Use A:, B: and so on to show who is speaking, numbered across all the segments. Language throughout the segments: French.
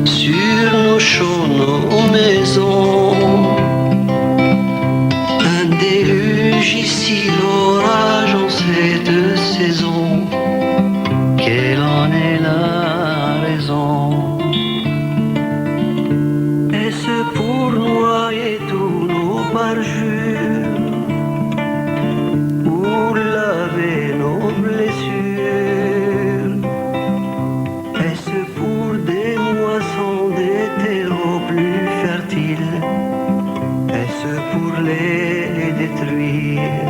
A: sur nos champs, nos maisons. Un déluge ici, l'orage en cette saison. Quelle en est la raison? Est-ce pour noyer tous nos parjures, pour laver nos blessures? Est-ce pour des moissons, des terreaux plus fertiles? Est-ce pour les détruire?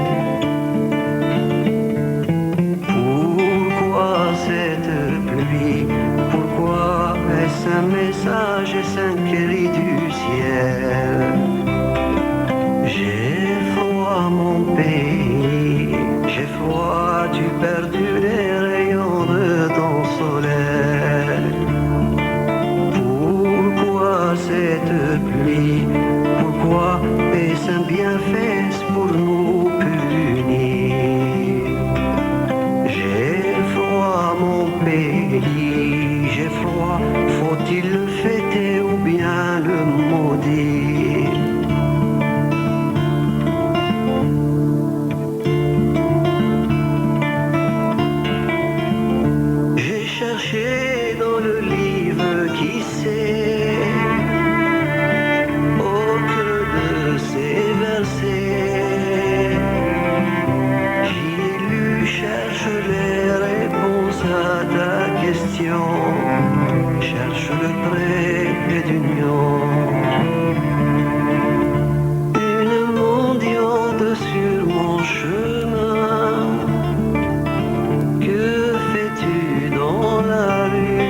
A: Pourquoi cette pluie? Pourquoi est-ce un message, est-ce un cri du ciel? J'ai froid mon pays, j'ai froid, tu perdu les rayons de ton soleil. Pourquoi cette pluie? Pourquoi est-ce un bienfait pour nous punir? J'ai froid mon pays, j'ai froid, faut-il le fêter ou bien le maudire? J'ai cherché dans le livre qui sait au creux de ces versets. J'y ai lu, cherche les réponses à ta question, cherche le trait d'union. Une mendiante sur mon chemin, que fais-tu dans la rue?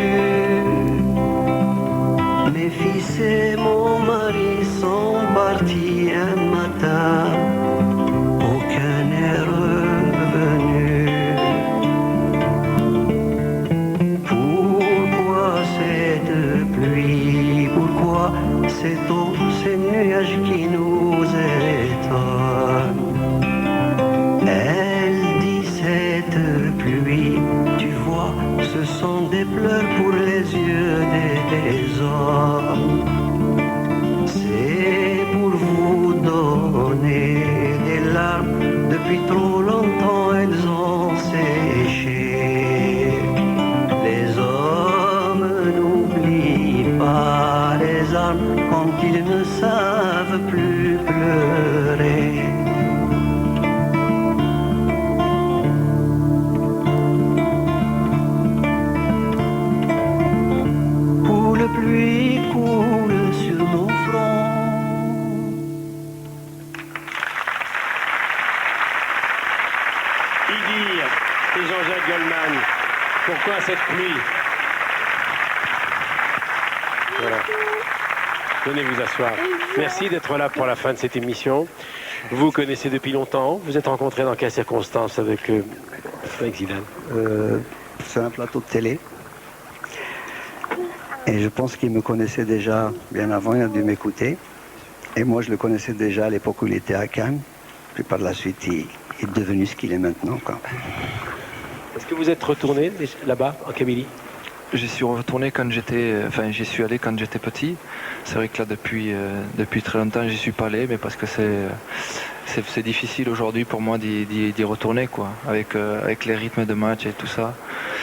A: Mes fils et mon mari sont partis un matin, aucun n'est revenu. Pourquoi cette pluie? Pourquoi cette eau, ces nuages qui nous étonnent? Elle dit cette pluie, tu vois, ce sont des pleurs pour les yeux des hommes. C'est pour vous donner des larmes, depuis trop longtemps elles ont séché. Les hommes n'oublient pas les armes quand ils ne savent plus pleurer. Où la pluie coule sur nos fronts.
B: Idir et Jean-Jacques Goldman. Pourquoi cette pluie? Voilà. Venez vous asseoir. Merci d'être là pour la fin de cette émission. Vous connaissez depuis longtemps. Vous êtes rencontrés dans quelles circonstances avec Zidane?
C: Sur un plateau de télé. Et je pense qu'il me connaissait déjà bien avant, il a dû m'écouter. Et moi, je le connaissais déjà à l'époque où il était à Cannes. Puis par la suite, il est devenu ce qu'il est maintenant, quoi.
B: Est-ce que vous êtes retourné là-bas, en Kabylie?
D: J'y suis retourné quand j'étais, j'y suis allé quand j'étais petit. C'est vrai que là, depuis très longtemps, j'y suis pas allé, mais parce que c'est difficile aujourd'hui pour moi d'y retourner, quoi, avec les rythmes de match et tout ça.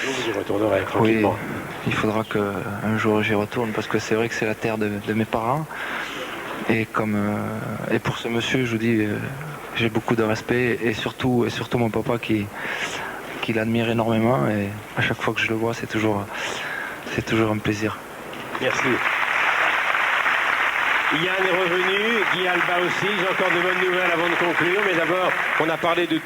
B: Vous y retournerez tranquillement.
D: Oui, il faudra qu'un jour j'y retourne, parce que c'est vrai que c'est la terre de mes parents. Et pour ce monsieur, je vous dis, j'ai beaucoup de respect, et surtout mon papa qui l'admire énormément, et à chaque fois que je le vois, c'est toujours un plaisir.
B: Merci. Yann est revenu, Guy Alba aussi. J'ai encore de bonnes nouvelles avant de conclure, mais d'abord, on a parlé de